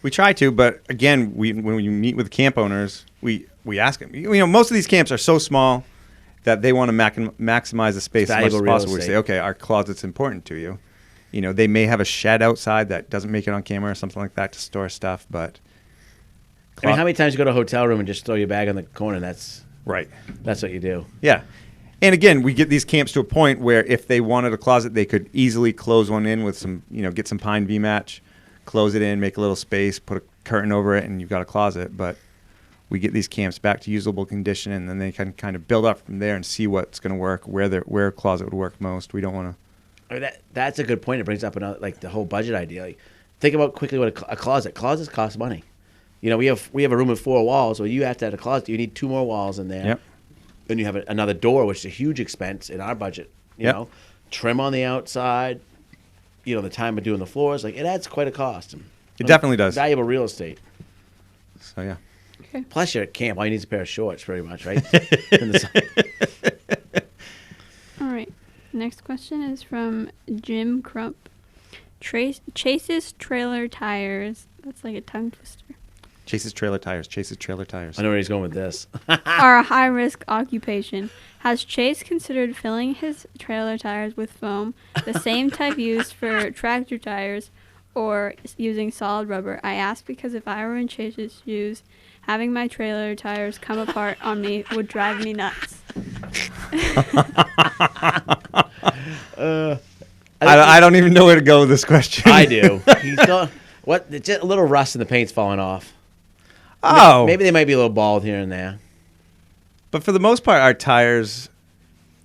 We try to, but again, when we meet with camp owners, we ask them. Most of these camps are so small that they want to maximize the space as much as possible. We say, okay, our closet's important to you. They may have a shed outside that doesn't make it on camera or something like that to store stuff, but How many times you go to a hotel room and just throw your bag on the corner? That's right. That's what you do. Yeah. And again, we get these camps to a point where if they wanted a closet, they could easily close one in with some, get some pine V-match, close it in, make a little space, put a curtain over it, and you've got a closet. But we get these camps back to usable condition, and then they can kind of build up from there and see what's going to work, where a closet would work most. We don't want to. I mean, that's a good point. It brings up another, like the whole budget idea. Like, think about quickly what a closet. Closets cost money. We have a room with 4 walls, so you have to have a closet. You need 2 more walls in there. Yep. Then you have another door, which is a huge expense in our budget. You know, trim on the outside. The time of doing the floors, like it adds quite a cost. It definitely does. Valuable real estate. So yeah. Okay. Plus, you're at camp. All you need is a pair of shorts, pretty much, right? All right. Next question is from Jim Crump. Chase's trailer tires. That's like a tongue twister. Chase's trailer tires. Chase's trailer tires. I know where he's going with this. Are a high-risk occupation. Has Chase considered filling his trailer tires with foam, the same type used for tractor tires, or using solid rubber? I ask because if I were in Chase's shoes, having my trailer tires come apart on me would drive me nuts. I don't even know where to go with this question. I do. He's going, what? Just a little rust and the paint's falling off. Oh. Maybe they might be a little bald here and there. But for the most part, our tires.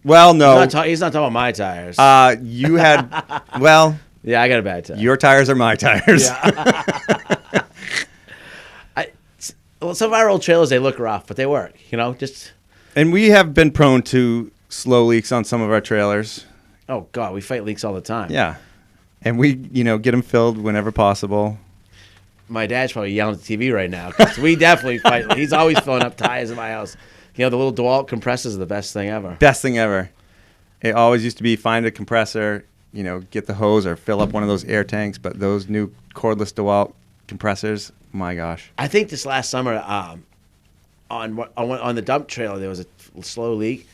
Well, no. He's not talking about my tires. You had. Well. Yeah, I got a bad tire. Your tires are my tires. Yeah. Some of our old trailers, they look rough, but they work. And we have been prone to slow leaks on some of our trailers. Oh God, we fight leaks all the time. Yeah. And we, get them filled whenever possible. My dad's probably yelling at the TV right now because we definitely fight. He's always filling up tires in my house. The little DeWalt compressors are the best thing ever. Best thing ever. It always used to be find a compressor, get the hose or fill up one of those air tanks. But those new cordless DeWalt compressors, my gosh. I think this last summer on the dump trailer there was a slow leak,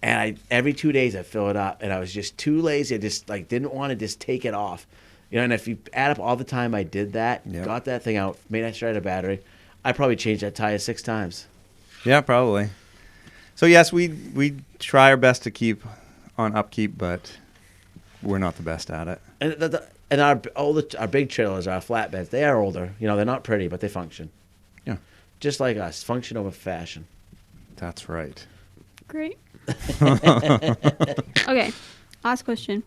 and every 2 days I fill it up, and I was just too lazy. I just didn't want to just take it off. And if you add up all the time I did that, got that thing out, made I straight a battery, I probably changed that tire 6 times. Yeah, probably. So yes, we try our best to keep on upkeep, but we're not the best at it. And our big trailers, our flatbeds, they are older. They're not pretty, but they function. Yeah. Just like us, function over fashion. That's right. Great. Okay, last question.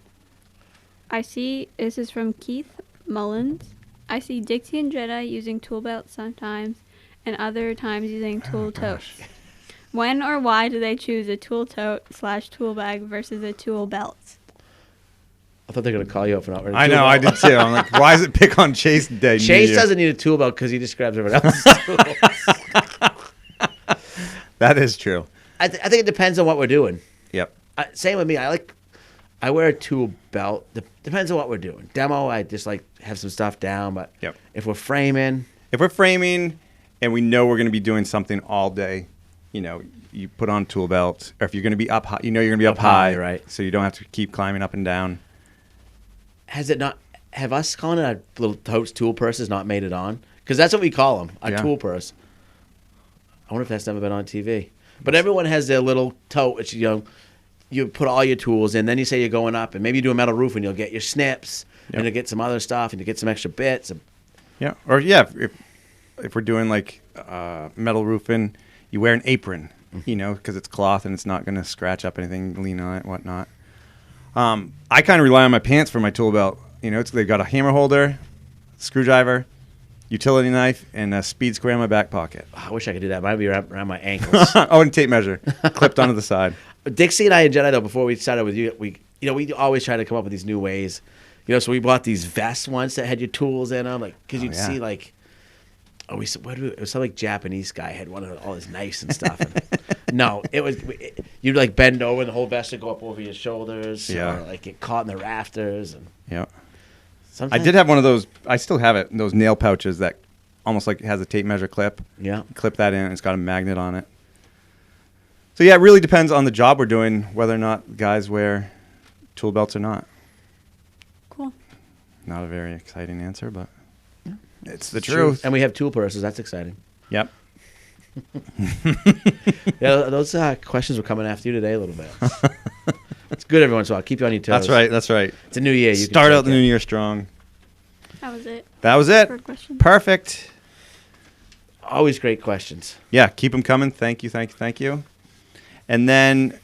I see, this is from Keith Mullins. I see Dixie and Jedi using tool belts sometimes, and other times using tool totes. When or why do they choose a tool tote / tool bag versus a tool belt? I thought they were going to call you up for not wearing a I tool know, belt. I did too. I'm like, why does it pick on Chase today? Chase doesn't need a tool belt because he just grabs everyone else's tools. That is true. I think it depends on what we're doing. Yep. Same with me. I wear a tool belt. Depends on what we're doing. Demo, I just have some stuff down. But if we're framing, and we know we're going to be doing something all day, you put on tool belt. Or if you're going to be up high, you're going to be up high, right? So you don't have to keep climbing up and down. Have us calling it a little totes tool purses not made it on? Because that's what we call them, a tool purse. I wonder if that's never been on TV. But everyone has their little tote, which, you put all your tools in. Then you say you're going up, and maybe you do a metal roof, and you'll get your snips, and you'll get some other stuff, and you get some extra bits. Yeah. Or, if we're doing, metal roofing, you wear an apron, because it's cloth, and it's not going to scratch up anything, lean on it, whatnot. I kind of rely on my pants for my tool belt. They've got a hammer holder, screwdriver, utility knife, and a speed square in my back pocket. I wish I could do that. Might be around my ankles. Oh, and a tape measure clipped onto the side. Dixie and I and Jedi, though, before we started with you, we always try to come up with these new ways. So we bought these vests once that had your tools in them, because you'd see it was some Japanese guy had one of all his knives and stuff. No, you'd bend over and the whole vest would go up over your shoulders. Yeah. Or get caught in the rafters. And yeah. sometimes I did have one of those. I still have it. Those nail pouches that almost has a tape measure clip. Yeah. Clip that in. It's got a magnet on it. So yeah, it really depends on the job we're doing, whether or not guys wear tool belts or not. Cool. Not a very exciting answer, but it's the truth. And we have tool purses. That's exciting. Yep. Yeah, those questions were coming after you today a little bit. It's good every once in a while. Keep you on your toes. That's right. It's a new year. You Start can out the new year strong. That was it. That was it. For questions. Perfect. Always great questions. Yeah, keep them coming. Thank you. And then,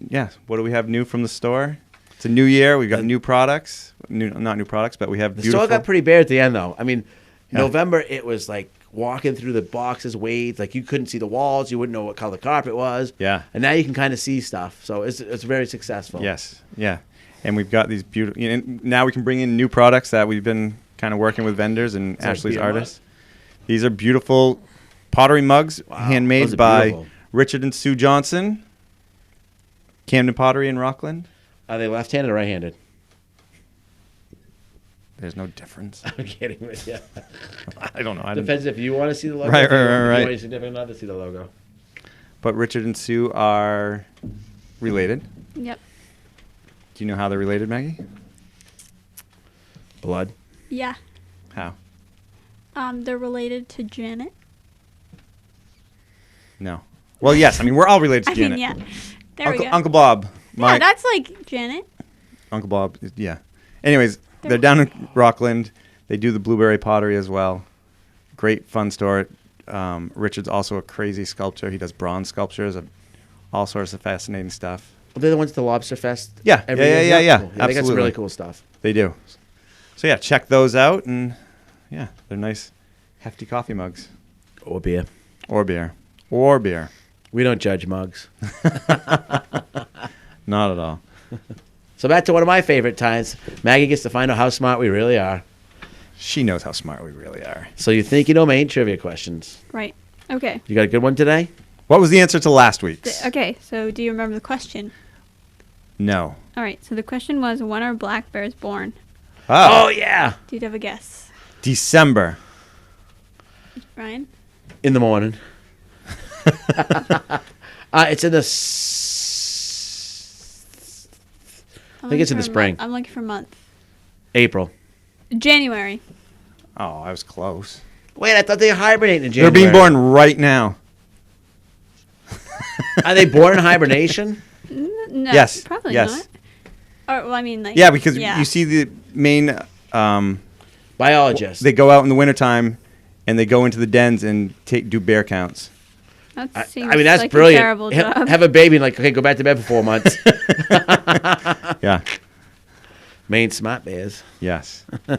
yeah, what do we have new from the store? It's a new year. We've got new products. Not new products, but we have The beautiful. store got pretty bare at the end, though. I mean, Yeah. November, it was like walking through the boxes, waves. Like, you couldn't see the walls. You wouldn't know what color the carpet was. Yeah. And now you can kind of see stuff. So it's very successful. Yes. Yeah. And we've got these beautiful. Now we can bring in new products that we've been kind of working with vendors and Is that Ashley's BMI? artists. These are beautiful pottery mugs, Wow, handmade those are by beautiful. Richard and Sue Johnson, Camden Pottery in Rockland. Are they left-handed or right-handed? There's no difference. I'm kidding with you. I don't know. Depends if you want to see the logo. Right, or if right. You want your significant other to see the logo. But Richard and Sue are related. Yep. Do you know how they're related, Maggie? Blood. Yeah. How? They're related to Janet. No. Well, yes. I mean, we're all related to I Janet. mean, yeah. There we go. Uncle Bob. Yeah, that's like Janet. Uncle Bob. Yeah. Anyways, they're down in Rockland. They do the blueberry pottery as well. Great fun store. Richard's also a crazy sculptor. He does bronze sculptures of all sorts of fascinating stuff. Well, they're the ones at the Lobster Fest. Yeah, every yeah, year? yeah, yeah, Cool. They got some absolutely. really cool stuff. They do. So yeah, check those out, and yeah, they're nice, hefty coffee mugs Or beer. or beer or beer. We don't judge mugs. Not at all. So back to one of my favorite times. Maggie gets to find out how smart we really are. She knows how smart we really are. So you think you know Maine trivia questions. Right. Okay. You got a good one today? What was the answer to last week's? Okay, so do you remember the question? No. All right, so the question was, when are black bears born? Oh, yeah. Do you have a guess? December. Ryan? In the morning. It's in the... I think it's in the spring. I'm looking for a month. April. January. Oh, I was close. Wait, I thought they hibernated in They're January. being born right now. Are they born in hibernation? No, Yes, probably yes. not. Or, well, I mean, like... Yeah, because you see the Maine, Biologists. they go out in the wintertime and they go into the dens and do bear counts. That seems I mean, that's like brilliant. a terrible job. Have a baby and like, okay, go back to bed for 4 months. Yeah. Maine smart bears. Yes. All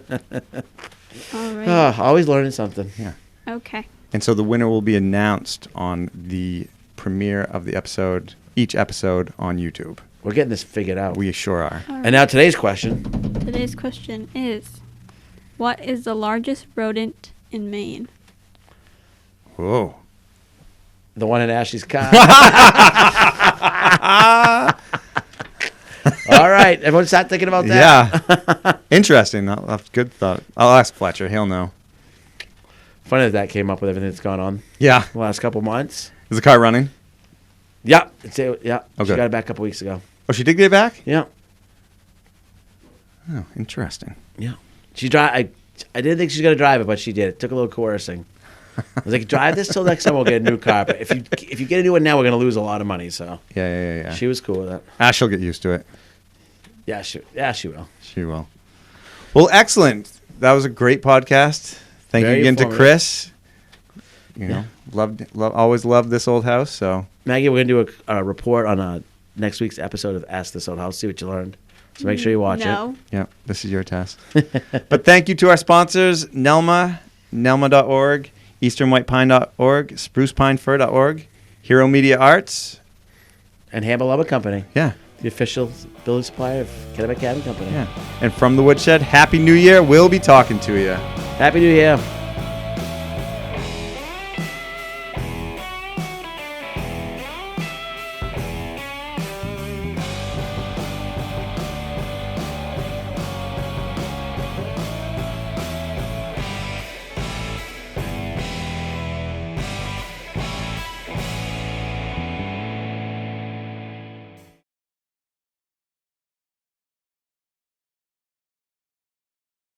right. Oh, always learning something. Yeah. Okay. And so the winner will be announced on the premiere of the episode, each episode on YouTube. We're getting this figured out. We sure are. All right. And now today's question. Today's question is, what is the largest rodent in Maine? Whoa. The one in Ashley's car. All right. Everyone start thinking about that. Yeah. Interesting. That's good thought. I'll ask Fletcher. He'll know. Funny that came up with everything that's gone on Yeah. the last couple months. Is the car running? Yeah. Yeah. Oh, She good. got it back a couple weeks ago. Oh, she did get it back? Yeah. Oh, interesting. Yeah. I didn't think she was going to drive it, but she did. It took a little coercing. I was like, drive this till next time we'll get a new car. But if you get a new one now, we're going to lose a lot of money. So Yeah. she was cool with it. Ash will get used to it. Yeah, she will. She will. Well, excellent. That was a great podcast. Thank Very you again to informative. Chris. You know, always loved this old house. So Maggie, we're going to do a report on next week's episode of Ask This Old House. See what you learned. So make sure you watch No. yeah, this is your test. But thank you to our sponsors: Nelma.org, EasternWhitePine.org, SprucePineFir.org, Hero Media Arts. it. And Hamble Lumber Company, Yeah, the official building supplier of Kennebec Cabin Company. yeah. And from the Woodshed, Happy New Year. We'll be talking to you. Happy New Year.